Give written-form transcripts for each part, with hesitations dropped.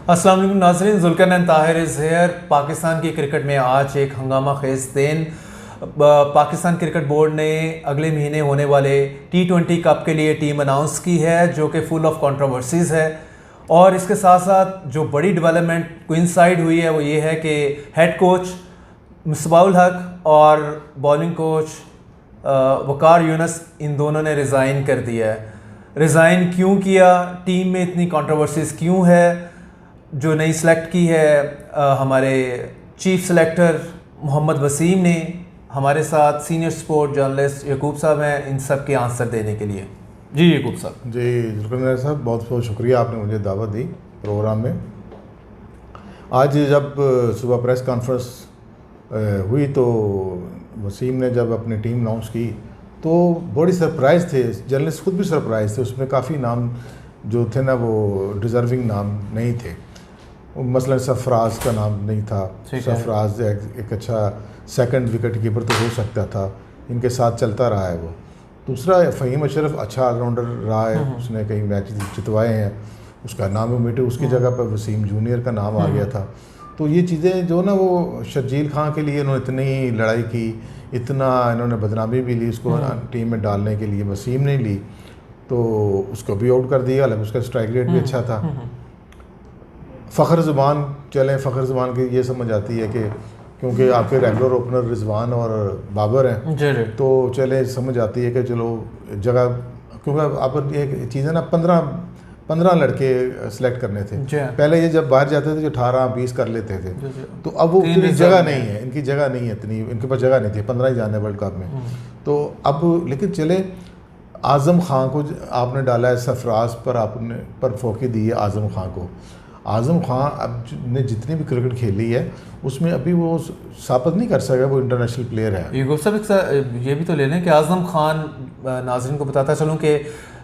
अस्सलाम वालेकुम नाज़रीन, ज़ुल्करनैन ताहिर इज़ हेयर। पाकिस्तान की क्रिकेट में आज एक हंगामा खेज दिन। पाकिस्तान क्रिकेट बोर्ड ने अगले महीने होने वाले T20 कप के लिए टीम अनाउंस की है, जो कि फुल ऑफ कंट्रोवर्सीज़ है। और इसके साथ साथ जो बड़ी डेवलपमेंट कोइंसाइड हुई है वो ये है कि हेड कोच मिसबाहुल हक और बॉलिंग कोच वकार यूनुस, इन दोनों ने रिज़ाइन कर दिया है। रिज़ाइन क्यों किया, टीम में इतनी कंट्रोवर्सीज़ क्यों है, जो नई सेलेक्ट की है हमारे चीफ सेलेक्टर मोहम्मद वसीम ने, हमारे साथ सीनियर स्पोर्ट जर्नलिस्ट यकूब साहब हैं इन सब के आंसर देने के लिए। जी यकूब साहब। जी ज़ुल्करनैन साहब, बहुत बहुत शुक्रिया, आपने मुझे दावत दी प्रोग्राम में। आज जब सुबह प्रेस कॉन्फ्रेंस हुई तो वसीम ने जब अपनी टीम अनाउंस की तो बड़ी सरप्राइज़ थे, जर्नलिस्ट खुद भी सरप्राइज़ थे। उसमें काफ़ी नाम जो थे ना वो डिज़र्विंग नाम नहीं थे। मसलन सरफराज का नाम नहीं था। सरफराज एक अच्छा सेकंड विकेट कीपर तो हो सकता था, इनके साथ चलता रहा है वो। दूसरा फ़हीम अशरफ अच्छा ऑलराउंडर रहा है, उसने कई मैच जितवाए हैं, उसका नाम मिटे, उसकी जगह पर वसीम जूनियर का नाम आ गया था। तो ये चीज़ें जो ना वो शर्जील खां के लिए इन्होंने इतनी लड़ाई की, इतना इन्होंने बदनामी भी ली उसको टीम में डालने के लिए, वसीम ने ली तो उसको भी आउट कर दिया। अलग उसका स्ट्राइक रेट भी अच्छा था। फ़ख्र ज़ुबान चलें, फ़ख्र ज़ुबान की ये समझ आती है कि क्योंकि आपके रेगुलर ओपनर रिजवान और बाबर हैं तो चले समझ आती है कि चलो जगह, क्योंकि आप एक चीज़ है ना 15 लड़के सेलेक्ट करने थे। पहले ये जब बाहर जाते थे जो 18-20 कर लेते थे, तो अब वो उतनी जगह नहीं है, इनकी जगह नहीं है इतनी, इनके पास जगह नहीं थी, 15 ही जाने वर्ल्ड कप में। तो अब लेकिन चले आज़म खां को आपने डाला है, सरफराज पर आपने पर फोकी दी है आज़म खां को। आज़म खां अब ने जितनी भी क्रिकेट खेली है उसमें अभी वो साबित नहीं कर सका वो इंटरनेशनल प्लेयर है। ये भी तो ले लें कि आज़म खान, नाज़रीन को बताता चलूँ कि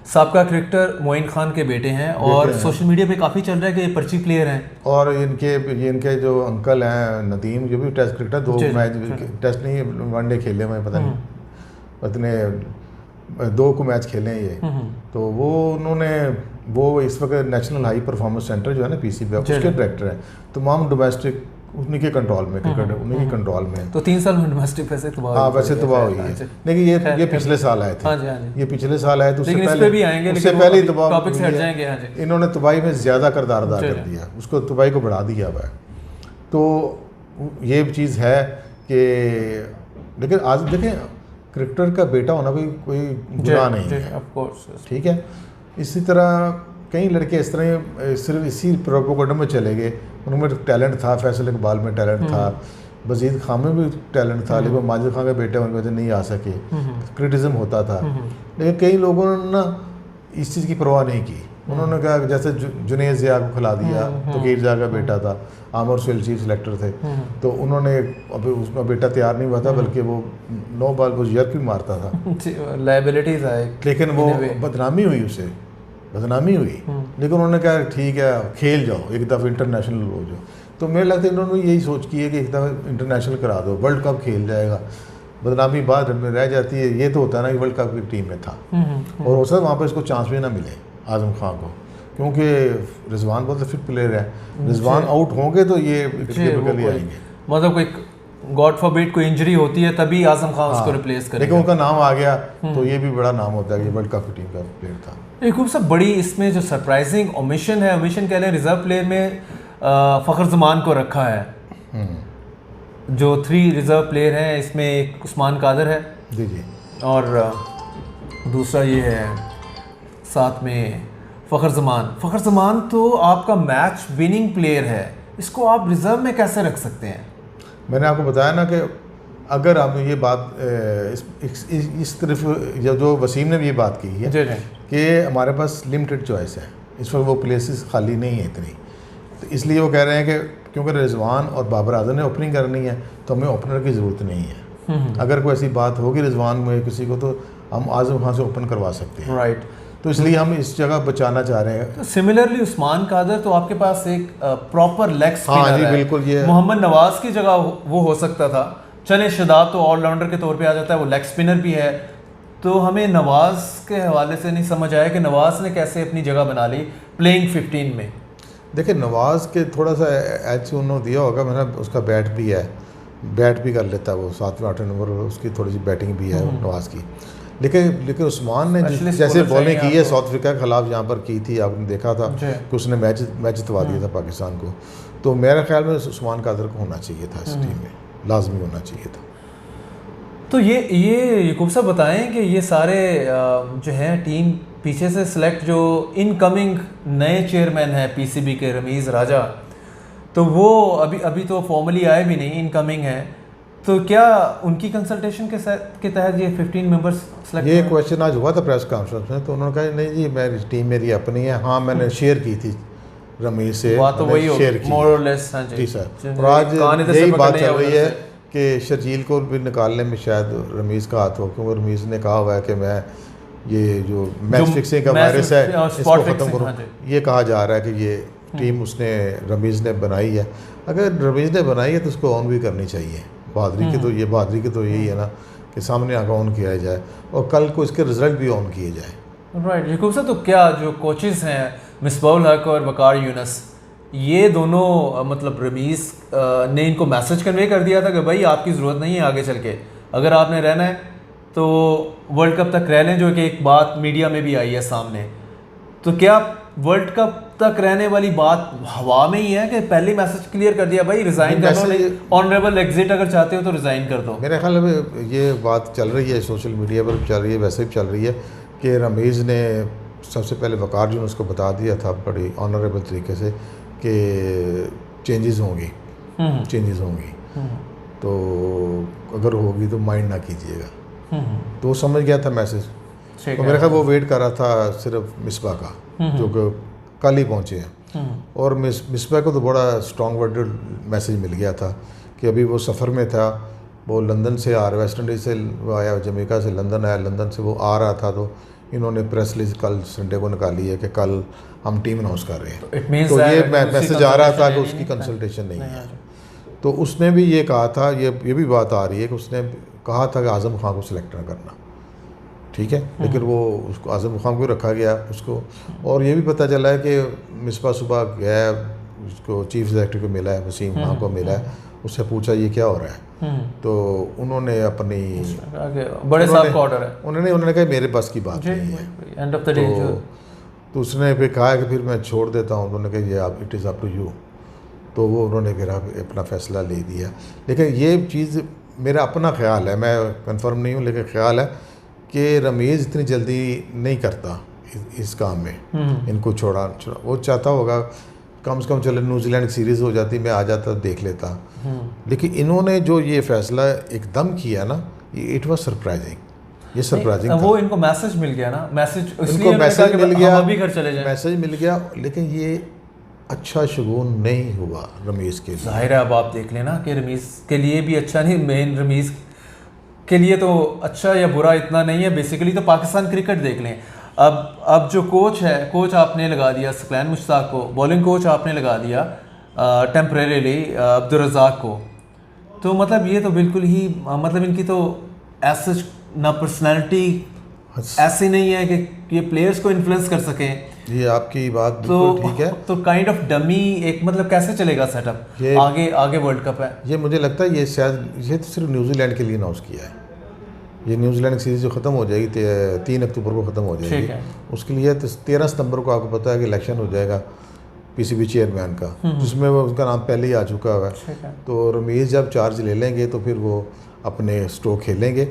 साबका क्रिकेटर मोइन खान के बेटे हैं और सोशल मीडिया पे काफ़ी चल रहा है कि ये पर्ची प्लेयर हैं। और इनके जो अंकल हैं नदीम, जो भी टेस्ट क्रिकेटर 2 मैच टेस्ट नहीं वनडे खेले, मैं पता नहीं इतने 2 को मैच खेले हैं ये। तो वो उन्होंने वो इस वक्त नेशनल हाई परफॉर्मेंस सेंटर जो है ना PCB उसके डायरेक्टर हैं। तमाम डोमेस्टिक उन्हीं के कंट्रोल में क्रिकेट उन्हीं के कंट्रोल में। तो 3 साल में डोमेस्टिक वैसे तबाह, हाँ वैसे तबाह हुई है, लेकिन ये पिछले साल आए थे। ये पिछले साल आए तो उससे पहले भी आएंगे, उससे पहले तबाह इन्होंने तबाही में ज़्यादा किरदार अदा कर दिया, उसको तबाही को बढ़ा दिया हुआ है। तो ये चीज़ है कि लेकिन आज देखें क्रिकेटर का बेटा होना कोई गुनाह नहीं है, ठीक है। इसी तरह कई लड़के इस तरह सिर्फ इसी प्रोपोगंडा में चले गए, उनमें टैलेंट था, फैसल इकबाल में टैलेंट था, वजीद खान में भी टैलेंट था, लेकिन माजिद खान के बेटे उनकी वजह नहीं आ सके, क्रिटिसिज्म होता था। लेकिन कई लोगों ने ना इस चीज़ की परवाह नहीं की। उन्होंने कहा जैसे जुनेद ज़िया को खिला दिया, फ़कीर ज़िया का बेटा था, आमर सुहेल चीफ सेलेक्टर थे, तो उन्होंने अभी उसका बेटा तैयार नहीं हुआ था, बल्कि वो 9 बॉल वो यर्क भी मारता था, लाइबिलिटीज आए, लेकिन वो बदनामी हुई, उसे बदनामी हुई। लेकिन उन्होंने कहा ठीक है खेल जाओ, एक दफ़ा इंटरनेशनल हो जाओ। तो मेरे लगता है इन्होंने यही सोच की है कि एक दफ़ा इंटरनेशनल करा दो, वर्ल्ड कप खेल जाएगा, बदनामी बाद में रह जाती है। ये तो होता है ना कि वर्ल्ड कप की टीम में था और हो सकता वहाँ पर इसको चांस भी ना मिले आज़म खां को, क्योंकि रिजवान बहुत फिट प्लेयर है। रिजवान आउट होंगे तो ये निकल ही आएंगे, मतलब कोई गॉड फॉरबिड कोई इंजरी होती है तभी आज़म खान उसको रिप्लेस करेगा। लेकिन उनका नाम आ गया तो ये भी बड़ा नाम होता है कि वर्ल्ड कप की टीम का प्लेयर था। एक खूब सब बड़ी इसमें जो सरप्राइजिंग ओमिशन है, ओमिशन कह लें, रिजर्व प्लेयर में फ़ख्र ज़मान को रखा है। जो 3 रिजर्व प्लेयर हैं इसमें एक उस्मान कादर है जी और दूसरा ये है साथ में फ़ख्र ज़मान तो आपका मैच विनिंग प्लेयर है, इसको आप रिज़र्व में कैसे रख सकते हैं? मैंने आपको बताया ना कि अगर आपने ये बात इस तरफ जो वसीम ने भी ये बात की है कि हमारे पास लिमिटेड चॉइस है, इस वक्त वो प्लेसेस खाली नहीं है इतनी, तो इसलिए वो कह रहे हैं कि क्योंकि रिजवान और बाबर आजम ने ओपनिंग करनी है तो हमें ओपनर की ज़रूरत नहीं है। अगर कोई ऐसी बात होगी रिजवान में किसी को तो हम आज़म खान से ओपन करवा सकते हैं, राइट। तो इसलिए हम इस जगह बचाना चाह रहे हैं। तो सिमिलरली उस्मान कादर तो आपके पास एक प्रॉपर लेग स्पिनर है, बिल्कुल। ये मोहम्मद नवाज की जगह वो हो सकता था। चले शदाब तो ऑलराउंडर के तौर पे आ जाता है, वो लेग स्पिनर भी है, तो हमें नवाज के हवाले से नहीं समझ आया कि नवाज ने कैसे अपनी जगह बना ली प्लेइंग 15 में। देखिए नवाज़ के थोड़ा सा एच उन्होंने दिया होगा, मैंने उसका बैट भी है, बैट भी कर लेता है वो 7वें-8वें नंबर, उसकी थोड़ी सी बैटिंग भी है नवाज़ की। लेकिन उस्मान ने जैसे बॉलिंग की है साउथ अफ्रीका के खिलाफ यहाँ पर की थी, आपने देखा था कि उसने मैच जितवा दिया था पाकिस्तान को। तो मेरे ख्याल में उस्मान कादर को होना चाहिए था इस टीम में, लाजमी होना चाहिए था। तो ये यकूब साहब बताएं कि ये सारे जो हैं टीम पीछे से सिलेक्ट जो इनकमिंग नए चेयरमैन हैं पीसीबी के रमीज़ राजा, तो वो अभी तो फॉर्मली आए भी नहीं, इनकमिंग हैं, तो क्या उनकी कंसल्टेशन के तहत ये 15 मेंबर्स सेलेक्ट? ये क्वेश्चन आज हुआ था प्रेस कॉन्फ्रेंस में, तो उन्होंने कहा नहीं जी मेरी टीम मेरी अपनी है। हाँ मैंने शेयर की थी रमीज से, बात तो वही शेयर की मोर और लेस। हाँ जी सर। और आज यही बात चल रही है कि शर्जील को भी निकालने में शायद रमीज़ का हाथ हो, क्योंकि रमीज़ ने कहा हुआ है कि मैं ये जो मैच फिक्सिंग का वायरस है इसको ख़त्म करूँ। ये कहा जा रहा है कि ये टीम उसने रमीज़ ने बनाई है। अगर रमीज़ ने बनाई है तो उसको ऑन भी करनी चाहिए। बहादुरी की तो यही है ना कि सामने आकर ऑन किया जाए और कल को इसके रिजल्ट भी ऑन किए जाए। राइट यकूब साहब, तो क्या जो कोचेज़ हैं मिसबाहुल हक और वकार यूनस, ये दोनों मतलब रमीज़ ने इनको मैसेज कन्वे कर दिया था कि भाई आपकी ज़रूरत नहीं है आगे चल के, अगर आपने रहना है तो वर्ल्ड कप तक रह लें, जो कि एक बात मीडिया में भी आई है सामने। तो क्या वर्ल्ड कप तक रहने वाली बात हवा में ही है कि पहले मैसेज क्लियर कर दिया भाई रिज़ाइन कर दो, ऑनरेबल एग्जिट अगर चाहते हो तो रिज़ाइन कर दो? मेरे ख्याल में ये बात चल रही है, सोशल मीडिया पर चल रही है, वैसे भी चल रही है कि रमीज़ ने सबसे पहले वकार यूनस को बता दिया था बड़ी ऑनरेबल तरीके से कि चेंजेस होंगी, तो अगर होगी तो माइंड ना कीजिएगा। तो वो समझ गया था मैसेज। तो मेरे ख्याल वो वेट कर रहा था सिर्फ मिसबा का, जो कि कल ही पहुँचे हैं। और मिसबा को तो बड़ा स्ट्रॉन्ग वर्डेड मैसेज मिल गया था कि अभी वो सफ़र में था, वो लंदन से आ रहा, वेस्ट इंडीज़ से आया, जमैका से लंदन आया, लंदन से वो आ रहा था, तो इन्होंने प्रेस रिलीज कल संडे को निकाली है कि कल हम टीम अनाउंस कर रहे हैं। तो ये मैसेज आ रहा था कि उसकी कंसल्टेशन नहीं है। तो उसने भी ये कहा था, ये भी बात आ रही है कि उसने कहा था कि आज़म खान को सिलेक्ट ना करना, ठीक है, लेकिन वो उसको आज़म खान को रखा गया उसको। और ये भी पता चला है कि मिसबा सुबह गया, उसको चीफ एग्जीक्यूटिव को मिला है, वसीम खान को मिला है, उससे पूछा ये क्या हो रहा है। तो उन्होंने अपनी बड़े साहब का ऑर्डर है, उन्होंने कहा मेरे बस की बात नहीं है, एंड ऑफ द डे। तो उसने फिर कहा कि फिर मैं छोड़ देता हूँ, उन्होंने कहा ये आप it is up to you. तो वो उन्होंने फिर अपना फ़ैसला ले दिया। लेकिन ये चीज़ मेरा अपना ख्याल है, मैं कंफर्म नहीं हूँ, लेकिन ख्याल है कि रमीज़ इतनी जल्दी नहीं करता इस काम में, इनको छोड़ा वो चाहता होगा कम से कम चले न्यूजीलैंड की सीरीज़ हो जाती, मैं आ जाता देख लेता। लेकिन इन्होंने जो ये फ़ैसला एकदम किया ना, ये इट वाज सरप्राइजिंग, ये सरप्राइजिंग वो इनको मैसेज मिल गया ना, इनको मैसेज मिल गया, हम अभी घर चले जाएं, मैसेज मिल गया, लेकिन ये अच्छा शगुन नहीं हुआ रमीज़ के लिए। ज़ाहिर है अब आप देख लेना कि रमीज़ के लिए भी अच्छा नहीं, मेन रमीज़ के लिए तो अच्छा या बुरा इतना नहीं है। बेसिकली तो पाकिस्तान क्रिकेट देख लें, अब जो कोच है, कोच आपने लगा दिया सकलैन मुश्ताक को, बॉलिंग कोच आपने लगा दिया टेम्परेरीली अब्दुल रज़ाक को, तो मतलब ये तो बिल्कुल ही मतलब इनकी तो ऐसा ना पर्सनैलिटी ऐसी नहीं है कि ये प्लेयर्स को इन्फ्लुएंस कर सकें। ये आपकी बात बिल्कुल ठीक है। तो काइंड ऑफ डमी एक मतलब कैसे चलेगा सेटअप, आगे वर्ल्ड कप है। ये मुझे लगता है ये शायद ये तो सिर्फ न्यूजीलैंड के लिए अनाउंस किया है। ये न्यूजीलैंड की सीरीज़ जो ख़त्म हो जाएगी 3 अक्टूबर को ख़त्म हो जाएगी, उसके लिए 13 सितंबर को आपको पता है कि इलेक्शन हो जाएगा पीसीबी चेयरमैन का, जिसमें वो उनका नाम पहले ही आ चुका हुआ है। तो रमीज़ जब चार्ज ले लेंगे तो फिर वो अपने स्ट्रोक खेलेंगे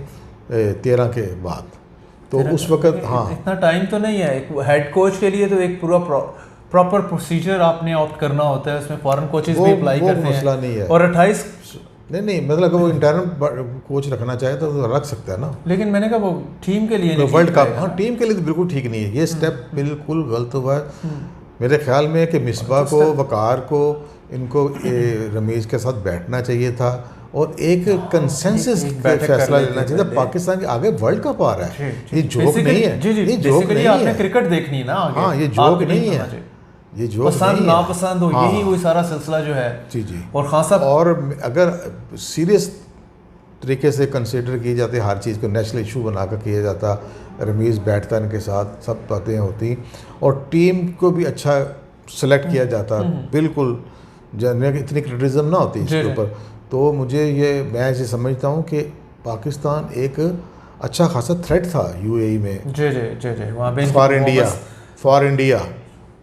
13 के बाद, तो उस वक्त हाँ इतना टाइम तो नहीं है। एक हेड कोच के लिए तो एक पूरा प्रॉपर प्रोसीजर आपने ऑप्ट करना होता है, उसमें फॉरेन कोचेस भी अप्लाई करते हैं, मसला नहीं है। और 28 नहीं मतलब अगर वो इंटर्न कोच रखना चाहे तो रख सकता है ना, लेकिन मैंने कहा वो टीम के लिए नहीं, वर्ल्ड कप हाँ टीम के लिए तो बिल्कुल ठीक नहीं है, ये स्टेप बिल्कुल गलत हुआ है। मेरे ख्याल में कि मिसबा को, वकार को, इनको रमीज़ के साथ बैठना चाहिए था और एक कंसेंसस फैसला लेना चाहिए था। पाकिस्तान के आगे वर्ल्ड कप आ रहा है, ये जोक नहीं है, ये जोक नहीं है, क्रिकेट देखनी ना आगे। हाँ ये जोक नहीं है, ये जो पसंद नापसंद हो, यही वही सारा सिलसिला जो है। जी और खान साहब, और अगर सीरियस तरीके से कंसिडर की जाती हर चीज़ को नेशनल इशू बनाकर किया जाता, रमीज़ बैठता इनके साथ, सब बातें होती और टीम को भी अच्छा सेलेक्ट किया जाता, बिल्कुल इतनी क्रिटिसिज्म ना होती इसके ऊपर। तो मुझे मैं ऐसे समझता हूँ कि पाकिस्तान एक अच्छा खासा थ्रेट था यूएई में जी वहाँ पे फॉर इंडिया,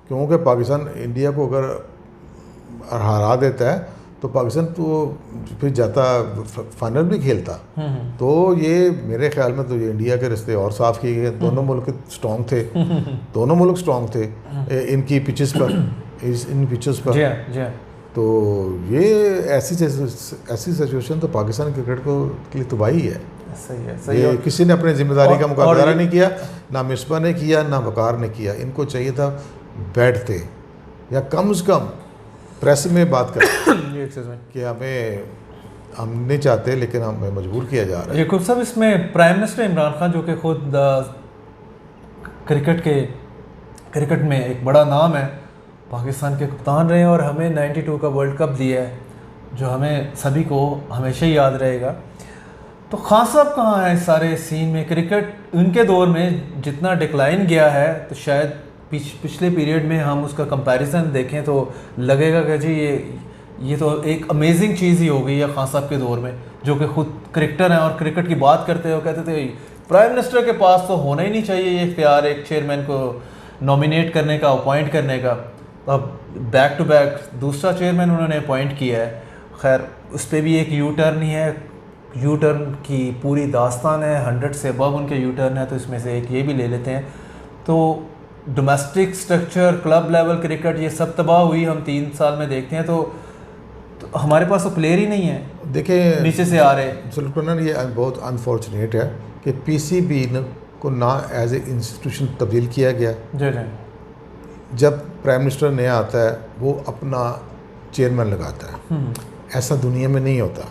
क्योंकि पाकिस्तान इंडिया को अगर हरा देता है तो पाकिस्तान तो फिर जाता फाइनल भी खेलता। तो ये मेरे ख्याल में तो ये इंडिया के रिश्ते और साफ़ किए गए। दोनों मुल्क स्ट्रॉन्ग थे, दोनों मुल्क स्ट्रॉन्ग थे इनकी पिचेस पर, इन पिचेस पर। जी तो ये ऐसी सिचुएशन तो पाकिस्तान क्रिकेट को के लिए तबाही है। सही ये किसी ने अपनी जिम्मेदारी का मुकाबला नहीं किया, ना मिसबा ने किया, ना वकार ने किया। इनको चाहिए था बैठते या कम से कम प्रेस में बात करें कि हम नहीं चाहते लेकिन हमें मजबूर किया जा रहा है। याकूब साहब, इसमें प्राइम मिनिस्टर इमरान खान जो कि खुद क्रिकेट में एक बड़ा नाम है, पाकिस्तान के कप्तान रहे हैं और हमें 92 का वर्ल्ड कप दिया है जो हमें सभी को हमेशा याद रहेगा। तो खान साहब कहाँ हैं इस सारे सीन में? क्रिकेट उनके दौर में जितना डिक्लाइन गया है तो शायद पिछले पीरियड में हम उसका कंपैरिजन देखें तो लगेगा कि जी ये तो एक अमेजिंग चीज़ ही हो गई है खान साहब के दौर में, जो कि खुद क्रिकेटर हैं और क्रिकेट की बात करते हो कहते थे प्राइम मिनिस्टर के पास तो होना ही नहीं चाहिए ये इख्तियार एक चेयरमैन को नॉमिनेट करने का, अपॉइंट करने का। अब बैक टू बैक दूसरा चेयरमैन उन्होंने अपॉइंट किया है। खैर उस पर भी एक यू टर्न ही है, यू टर्न की पूरी दास्तान है, 100 से अबव उनके यू टर्न है। तो इसमें से एक ये भी ले लेते हैं। तो domestic structure, club level cricket, ये सब तबाह हुई हम 3 साल में देखते हैं। तो हमारे पास तो प्लेयर ही नहीं है, देखिए नीचे से आ रहे। सुल्तान, ये बहुत अनफॉर्चुनेट है कि पीसीबी को ना एज ए इंस्टीट्यूशन तब्दील किया गया। जी जब प्राइम मिनिस्टर नया आता है वो अपना चेयरमैन लगाता है। ऐसा दुनिया में नहीं होता,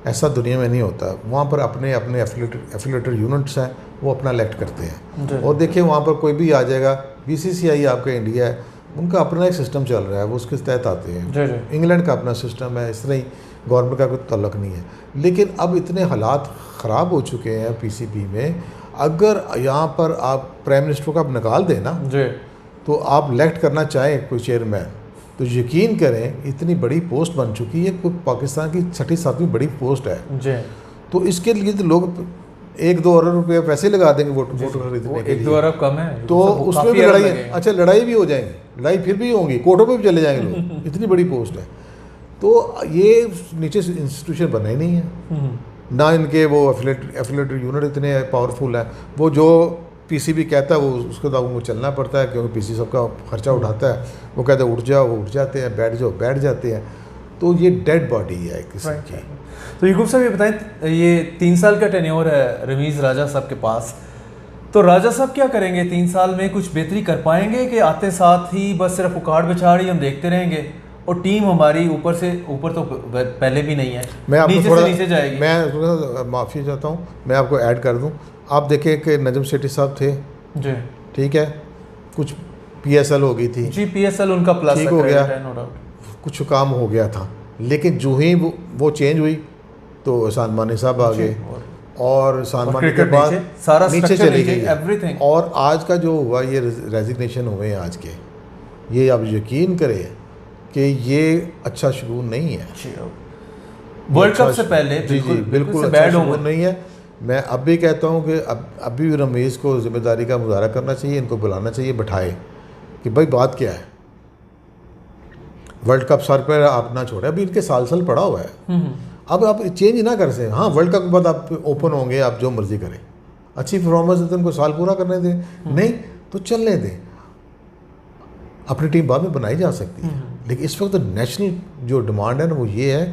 ऐसा दुनिया में नहीं होता। वहाँ पर अपने एफिलेटेड यूनिट्स हैं, वो अपना इलेक्ट करते हैं। और देखिए वहाँ पर कोई भी आ जाएगा, बीसीसीआई आपका इंडिया है, उनका अपना एक सिस्टम चल रहा है, वो उसके तहत आते हैं। इंग्लैंड का अपना सिस्टम है, इस तरह ही गवर्नमेंट का कोई तल्लुक़ नहीं है। लेकिन अब इतने हालात ख़राब हो चुके हैं पीसीबी में, अगर यहाँ पर आप प्राइम मिनिस्टर को आप निकाल दें ना तो आप इलेक्ट करना चाहें कोई चेयरमैन, तो यकीन करें इतनी बड़ी पोस्ट बन चुकी है, कोई पाकिस्तान की 6-7वीं बड़ी पोस्ट है। तो इसके लिए तो लोग 1-2 अरब रुपये पैसे लगा देंगे वोट खरीदने के लिए। 1-2 अरब कम है तो उसमें भी लड़ाई, अच्छा लड़ाई भी हो जाएंगी, लड़ाई फिर भी होंगी, कोर्टों पे भी चले जाएंगे लोग, इतनी बड़ी पोस्ट है। तो ये नीचे से इंस्टीट्यूशन बना ही नहीं है, ना इनके वो एफिलेटेड यूनिट इतने पावरफुल हैं। वो जो पीसीबी कहता है वो उसके बाद उनको चलना पड़ता है, क्योंकि पीसी सबका खर्चा उठाता है। वो कहते हैं उठ जाओ, वो उठ जाते हैं, बैठ जाओ, बैठ जाते हैं। तो ये डेड बॉडी है किसी की। तो याकूब साहब ये बताएं, ये 3 साल का टेन्योर है रमीज़ राजा साहब के पास, तो राजा साहब क्या करेंगे 3 साल में? कुछ बेहतरी कर पाएंगे कि आते साथ ही बस सिर्फ उखाड़ बिछाड़ ही हम देखते रहेंगे और टीम हमारी ऊपर तो पहले भी नहीं है, मैं आपको नीचे से नीचे जाएगी? मैं माफ़ी चाहता हूँ, मैं आपको ऐड कर दूँ। आप देखें कि नजम सेठी साहब थे जी, ठीक है, कुछ पीएसएल हो गई थी जी, पीएसएल उनका प्लस ठीक हो गया, कुछ काम हो गया था। लेकिन जो ही वो चेंज हुई तो एहसान मानी साहब आ गए और एहसान मानी के बाद सारा नीचे चले गई एवरीथिंग। और आज का जो हुआ ये रेजिग्नेशन हुए हैं आज के, ये आप यकीन करें कि ये अच्छा शुरू नहीं है। वर्ल्ड कप से पहले बिल्कुल अच्छा शुरू नहीं है। मैं अब भी कहता हूँ कि अभी भी रमीज़ को जिम्मेदारी का मुजाहरा करना चाहिए, इनको बुलाना चाहिए, बैठाए कि भाई बात क्या है। वर्ल्ड कप सर पर आप ना छोड़े, अभी इनके साल पड़ा हुआ है। अब आप चेंज ना कर सकें। हाँ, वर्ल्ड कप के बाद आप ओपन होंगे, आप जो मर्जी करें, अच्छी परफॉर्मेंस है तो उनको साल पूरा करने दें, नहीं तो चलने दें। अपनी टीम बाद में बनाई जा सकती है, लेकिन इस वक्त तो नेशनल जो डिमांड है ना वो ये है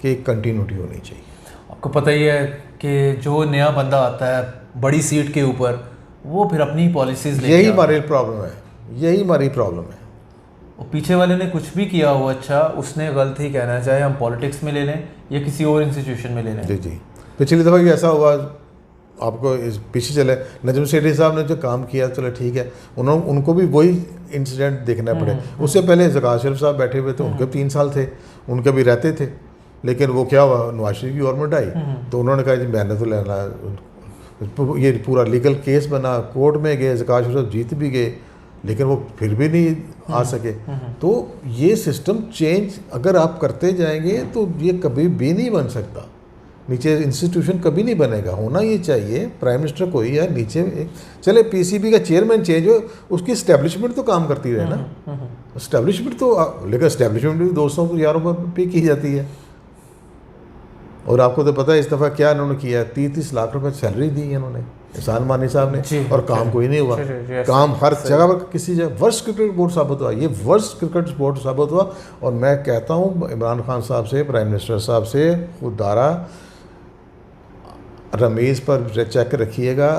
कि कंटिन्यूटी होनी चाहिए। आपको पता ही है कि जो नया बंदा आता है बड़ी सीट के ऊपर, वो फिर अपनी पॉलिसीज़ लेके यही हमारी प्रॉब्लम है, यही हमारी प्रॉब्लम है। और पीछे वाले ने कुछ भी किया हो अच्छा, उसने गलत ही कहना है, चाहे हम पॉलिटिक्स में ले लें या किसी और इंस्टीट्यूशन में ले लें। जी जी, पिछली दफ़ा भी ऐसा हुआ, आपको इस पीछे चले, नजम सेठी साहब ने जो काम किया चलो ठीक है, उनको भी वही इंसिडेंट देखना पड़े। उससे पहले ज़कात शरीफ साहब बैठे हुए थे, उनके 3 साल थे, उनके भी रहते थे। लेकिन वो क्या हुआ, नवाज शरीफ की गवर्नमेंट आई तो उन्होंने कहा जी मैंने तो लेना, ये पूरा लीगल केस बना, कोर्ट में गए, ज़कात शरीफ साहब जीत भी गए, लेकिन वो फिर भी नहीं आ सके। तो ये सिस्टम चेंज अगर आप करते जाएंगे तो ये कभी भी नहीं बन सकता, नीचे इंस्टीट्यूशन कभी नहीं बनेगा। होना ये चाहिए प्राइम मिनिस्टर कोई है, नीचे एक चले पीसीबी का चेयरमैन चेंज हो, उसकी इस्टेब्लिशमेंट तो काम करती रहे ना, इस्टेब्लिशमेंट तो, लेकिन इस्टेब्लिशमेंट भी दोस्तों को यारों पर पे की जाती है। और आपको तो पता है इस दफ़ा क्या इन्होंने किया है, 30-30 लाख रुपए सैलरी दी है इन्होंने एहसान मानी साहब ने, और काम कोई नहीं हुआ। काम हर जगह पर, किसी जगह वर्स्ट क्रिकेट बोर्ड साबित हुआ, ये वर्स्ट क्रिकेट बोर्ड साबित हुआ। और मैं कहता हूँ इमरान खान साहब से, प्राइम मिनिस्टर साहब से, खुदारा रमीज़ पर चेक रखिएगा,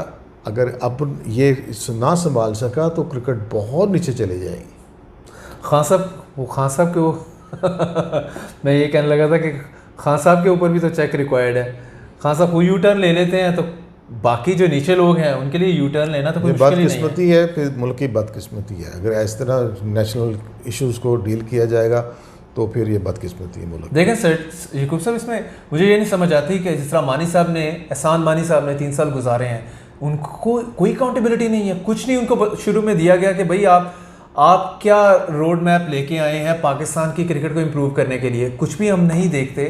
अगर अब ये ना संभाल सका तो क्रिकेट बहुत नीचे चली जाएगी। खान साहब के वो मैं ये कहने लगा था कि खान साहब के ऊपर भी तो चेक रिक्वायर्ड है। खान साहब वो यू टर्न ले लेते हैं तो बाकी जो नीचे लोग हैं उनके लिए यू टर्न लेना तो कोई मुश्किल ही नहीं है। बदकिस्मती है, फिर मुल्क की बदकिस्मती है। अगर इस तरह नेशनल इश्यूज़ को डील किया जाएगा तो फिर ये बदकिस्मती है मुल्क। देखें सर याकूब साहब, इसमें मुझे ये नहीं समझ आती कि जिस तरह मानी साहब ने, एहसान मानी साहब ने 3 साल गुजारे हैं, उनको कोई अकाउंटेबिलिटी नहीं है, कुछ नहीं उनको शुरू में दिया गया कि भाई आप क्या रोड मैप लेके आए हैं पाकिस्तान की क्रिकेट को इम्प्रूव करने के लिए, कुछ भी हम नहीं देखते।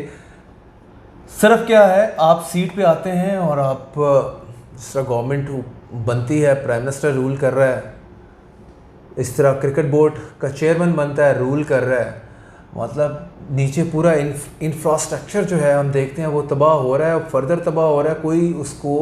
सिर्फ क्या है, आप सीट पे आते हैं और आप जिस तरह गवर्नमेंट बनती है, प्राइम मिनिस्टर रूल कर रहा है, इस तरह क्रिकेट बोर्ड का चेयरमैन बनता है, रूल कर रहा है, मतलब नीचे पूरा इंफ्रास्ट्रक्चर जो है हम देखते हैं वो तबाह हो रहा है, फर्दर तबाह हो रहा है, कोई उसको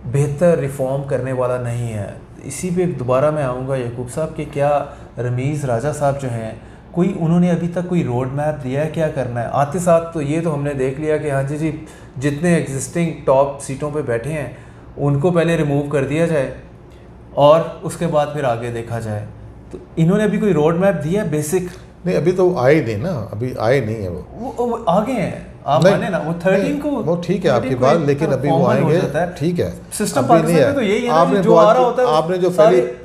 बेहतर रिफॉर्म करने वाला नहीं है। इसी पे दोबारा मैं आऊँगा याकूब साहब कि क्या रमीज़ राजा साहब जो हैं, कोई उन्होंने अभी तक कोई रोड मैप दिया है क्या करना है? आते साथ तो ये तो हमने देख लिया कि हाँ जी जितने एग्जिस्टिंग टॉप सीटों पे बैठे हैं उनको पहले रिमूव कर दिया जाए और उसके बाद फिर आगे देखा जाए। तो इन्होंने अभी कोई रोड मैप दिया है बेसिक? नहीं, अभी तो आए नहीं ना, अभी आए नहीं है वो आगे हैं, आप माने ना, वो 13 को, वो ठीक है आपकी बात, लेकिन अभी वो आएंगे, ठीक है। सिस्टम पाकिस्तान में तो यही है ना, जो आ रहा होता है।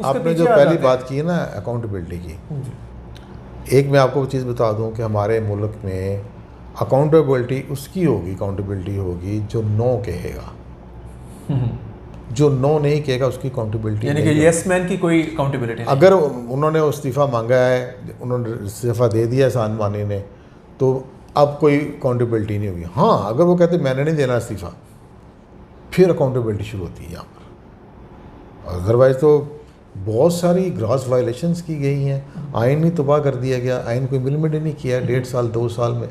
आपने जो पहली बात की है ना अकाउंटेबिलिटी की, एक मैं आपको चीज़ बता दूं कि हमारे मुल्क में अकाउंटेबिलिटी उसकी होगी, अकाउंटेबिलिटी होगी जो नो कहेगा, जो नो नहीं कहेगा उसकी अकाउंटेबिलिटी, यानी कि यस मैन की कोई अकाउंटेबिलिटी नहीं। अगर उन्होंने इस्तीफ़ा मांगा है, उन्होंने इस्तीफ़ा दे दिया एहसान मानी ने, तो अब कोई अकाउंटेबिलिटी नहीं होगी। हाँ, अगर वो कहते मैंने नहीं देना इस्तीफ़ा, फिर अकाउंटेबिलिटी शुरू होती है यहाँ पर। अदरवाइज़ तो बहुत सारी ग्रॉस वायलेशंस की गई हैं, आइन ही तबाह कर दिया गया, आइन को इम्प्लीमेंट ही नहीं किया 1.5 साल 2 साल में,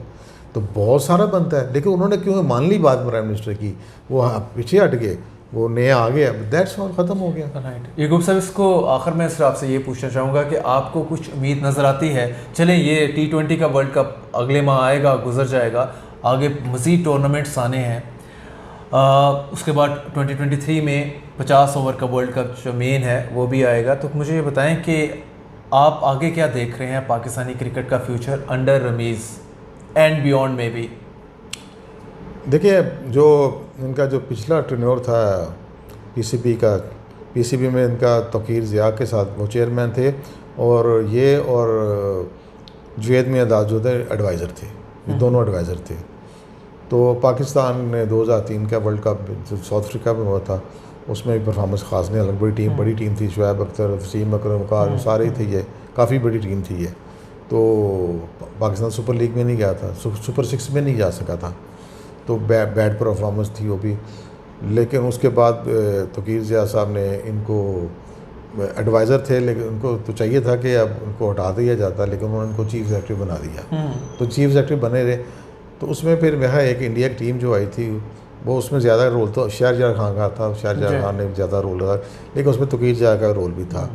तो बहुत सारा बनता है। लेकिन उन्होंने क्यों मान ली बात प्राइम मिनिस्टर की, वो पीछे हट गए, वो नया आ गया, दैट्स ऑल, ख़त्म हो गया। राइट याकूब साहब, इसको आखिर में सिर्फ आपसे ये पूछना चाहूँगा कि आपको कुछ उम्मीद नज़र आती है? चलें, ये T20 का वर्ल्ड कप अगले माह आएगा, गुजर जाएगा, आगे मज़ीद टूर्नामेंट्स आने हैं, उसके बाद 2023 में 50 ओवर का वर्ल्ड कप जो मेन है वो भी आएगा। तो मुझे ये बताएं कि आप आगे क्या देख रहे हैं पाकिस्तानी क्रिकेट का future under Rameez and beyond में भी? देखिए, जो इनका जो पिछला टेन्योर था पीसीबी में इनका तौकीर ज़िया के साथ वो चेयरमैन थे, और ये और जुवैद मियां दाद जो थे एडवाइज़र थे, ये दोनों एडवाइज़र थे। तो पाकिस्तान ने 2003 का वर्ल्ड कप जो साउथ अफ्रीका में हुआ था उसमें भी परफॉर्मेंस ख़ास नहीं, अलग बड़ी टीम थी, शुएब अख्तर, वसीम अकरम कार सारे ही थे, ये काफ़ी बड़ी टीम थी ये। तो पाकिस्तान सुपर लीग में नहीं गया था, सुपर 6 में नहीं जा सका था, तो बैड परफॉर्मेंस थी वो भी। लेकिन उसके बाद तौकीर ज़िया साहब ने इनको एडवाइज़र थे, लेकिन उनको तो चाहिए था कि अब उनको हटा दिया जाता, लेकिन उन्होंने इनको चीफ एग्जेक्टिव बना दिया। तो चीफ एग्जेक्टिव बने रहे, तो उसमें फिर वहाँ एक इंडिया की टीम जो आई थी वो उसमें ज़्यादा रोल तो शारजाह खान का था, शारजाह खान ने ज़्यादा रोल था, लेकिन उसमें तौकीर ज़िया का रोल भी था।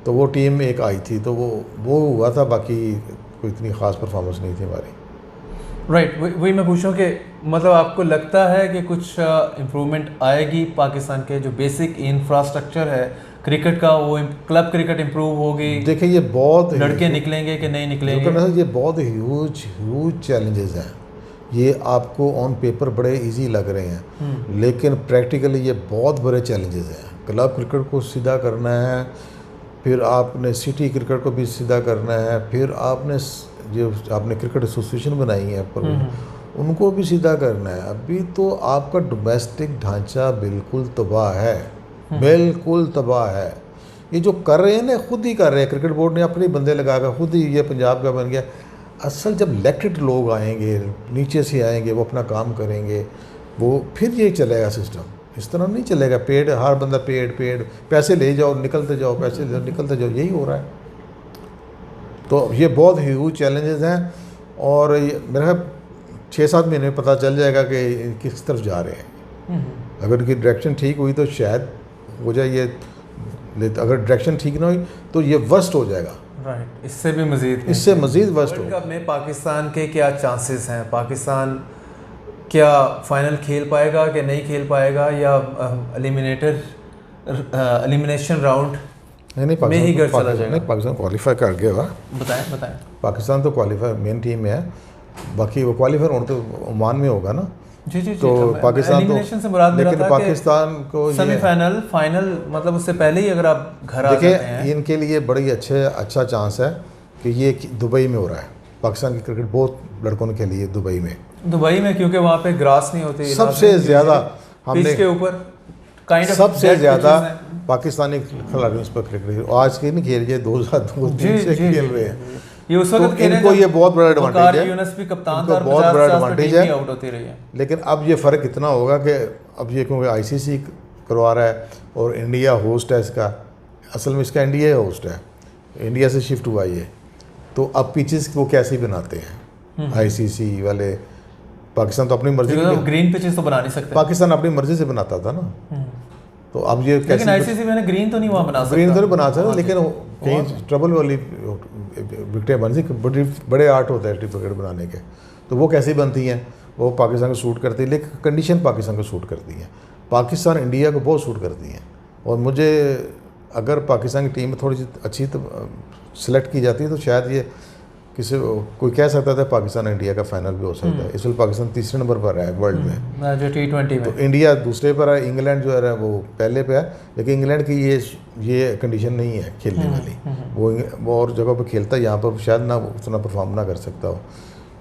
तो वो टीम एक आई थी, तो वो हुआ था, बाकी कोई इतनी ख़ास परफॉर्मेंस नहीं थी हमारी। राइट, वही मैं पूछूं कि मतलब आपको लगता है कि कुछ इम्प्रूवमेंट आएगी पाकिस्तान के जो बेसिक इंफ्रास्ट्रक्चर है क्रिकेट का, वो क्लब क्रिकेट इम्प्रूव होगी? देखिए, ये बहुत लड़के निकलेंगे कि नहीं निकलेंगे? ये बहुत ह्यूज चैलेंजेस हैं। ये आपको ऑन पेपर बड़े इजी लग रहे हैं, लेकिन प्रैक्टिकली ये बहुत बड़े चैलेंजेस हैं। क्लब क्रिकेट को सीधा करना है, फिर आपने सिटी क्रिकेट को भी सीधा करना है, फिर आपने क्रिकेट एसोसिएशन बनाई है पर उनको भी सीधा करना है। अभी तो आपका डोमेस्टिक ढांचा बिल्कुल तबाह है, बिल्कुल तबाह है। ये जो कर रहे हैं ना खुद ही कर रहे हैं, क्रिकेट बोर्ड ने अपने बंदे लगाकर खुद ही ये पंजाब का बन गया। असल जब इलेक्टेड लोग आएंगे, नीचे से आएंगे, वो अपना काम करेंगे, वो फिर ये चलेगा सिस्टम। इस तरह नहीं चलेगा, पेड हर बंदा पेड पैसे ले जाओ निकलते जाओ, पैसे ले जाओ निकलते जाओ, यही हो रहा है। तो ये बहुत ह्यूज चैलेंजेस हैं और मेरा 6-7 महीने में पता चल जाएगा कि किस तरफ जा रहे हैं। अगर इनकी डायरेक्शन ठीक हुई तो शायद हो जाए ये, अगर डायरेक्शन ठीक ना हुई तो ये वर्स्ट हो जाएगा। राइट, इससे भी मज़ीद वर्स्ट हो। वर्ल्ड कप में पाकिस्तान के क्या चांसेस हैं? पाकिस्तान क्या फाइनल खेल पाएगा कि नहीं खेल पाएगा, या एलिमिनेशन राउंड में ही घर चला जाएगा? नहीं, पाकिस्तान क्वालिफाई कर गया हुआ। बताएं। पाकिस्तान तो क्वालिफाई मेन टीम में है, बाकी वो क्वालिफाई होना तो ओमान में होगा ना। जी तो पाकिस्तान एलिमिनेशन से मुराद मेरा था पाकिस्तान को सेमीफाइनल फाइनल, मतलब उससे पहले ही अगर आप घर आ जाते हैं। देखिए इनके लिए बड़ी अच्छा चांस है कि ये दुबई में हो रहा है। पाकिस्तान की क्रिकेट बहुत लड़कों के लिए दुबई में, क्योंकि वहाँ पे ग्रास नहीं होती, सबसे ज़्यादा हमने के ऊपर सबसे ज़्यादा पाकिस्तानी खिलाड़ियों इस पर क्रिकेट आज के नहीं खेल रहे, 2002 से खेल रहे हैं। ये उस वक्त तो इनको ये बहुत बड़ा एडवांटेज है, यूनुस भी कप्तान था, बहुत बड़ा एडवांटेज है। आउट होती रही है। लेकिन अब ये फ़र्क इतना होगा कि अब ये क्योंकि आईसीसी करवा रहा है और इंडिया होस्ट है इसका, असल में इसका इंडिया होस्ट है, इंडिया से शिफ्ट हुआ ये, तो अब पिचेस को कैसे बनाते हैं आईसीसी वाले। पाकिस्तान तो अपनी मर्जी से ग्रीन पिचेस तो बना नहीं सकते, पाकिस्तान अपनी मर्जी से बनाता था ना। तो अब ये लेकिन आईसीसी में ग्रीन तो नहीं वहाँ बना सकता, ग्रीन तो नहीं बना सकता, लेकिन कहीं ट्रबल वाली विकेटें बन सकती, बड़े आर्ट होते हैं विकेट बनाने के, तो वो कैसे बनती हैं, वो पाकिस्तान को सूट करती है, लेकिन कंडीशन पाकिस्तान को सूट करती है। पाकिस्तान इंडिया को बहुत सूट करती हैं, और मुझे अगर पाकिस्तान की टीम थोड़ी सी अच्छी सेलेक्ट की जाती है तो शायद ये कोई कह सकता था पाकिस्तान इंडिया का फाइनल भी हो सकता है। इस वक्त पाकिस्तान तीसरे नंबर पर है वर्ल्ड में, जो T20 में, तो इंडिया दूसरे पर है, इंग्लैंड जो है वो पहले पे है। लेकिन इंग्लैंड की ये कंडीशन नहीं है खेलने वाली, वो और जगह पर खेलता है, यहाँ पर शायद ना उतना परफॉर्म ना कर सकता हो।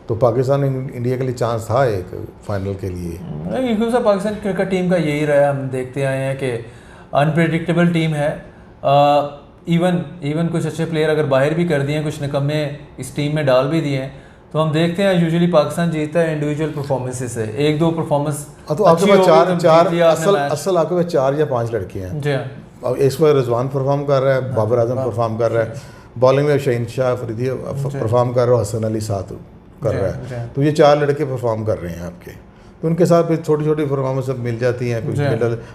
तो पाकिस्तान इंडिया के लिए चांस था एक फाइनल के लिए। पाकिस्तान क्रिकेट टीम का यही रहा, हम देखते आए हैं कि अनप्रेडिक्टेबल टीम है। इवन कुछ अच्छे प्लेयर अगर बाहर भी कर दिए हैं, कुछ निकम्मे इस टीम में डाल भी दिए हैं, तो हम देखते हैं यूजुअली पाकिस्तान जीतता है इंडिविजुअल परफॉर्मेंसेस से। 1-2 परफॉर्मेंस तो आपके पास असल आपके पास 4 या 5 लड़के हैं जी। अब इस पर रिजवान परफॉर्म कर रहा है, बाबर आजम परफॉर्म कर रहा है, बॉलिंग में शहीन शाह अफरीदी परफॉर्म कर रहा है, हसन अली साथ कर रहा है। तो ये 4 लड़के परफॉर्म कर रहे हैं आपके, तो उनके साथ फिर छोटी छोटी परफॉर्मेंस सब मिल जाती हैं। कुछ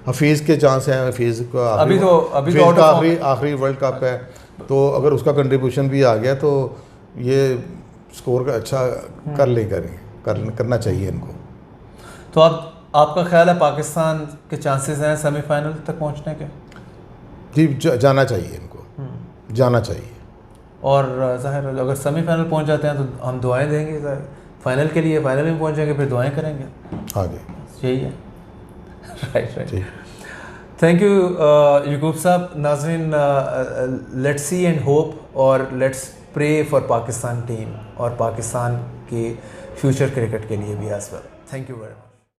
हफीज़ के चांस हैं, हफीज़ का आखिरी वर्ल्ड कप है, तो अगर उसका कंट्रीब्यूशन भी आ गया तो ये स्कोर का अच्छा करना चाहिए इनको। तो आपका ख्याल है पाकिस्तान के चांसेस हैं सेमीफाइनल तक पहुंचने के? जी, जाना चाहिए इनको, जाना चाहिए। और ज़ाहिर अगर सेमीफाइनल पहुंच जाते हैं तो हम दुआएं देंगे फाइनल के लिए, फाइनल में पहुंचेंगे फिर दुआएं करेंगे आगे, यही है। Right. Thank you Yakub sahab. नाज़रीन, लेट्स सी एंड होप और let's pray for Pakistan team और पाकिस्तान की फ्यूचर क्रिकेट के लिए भी as well. Thank you very much.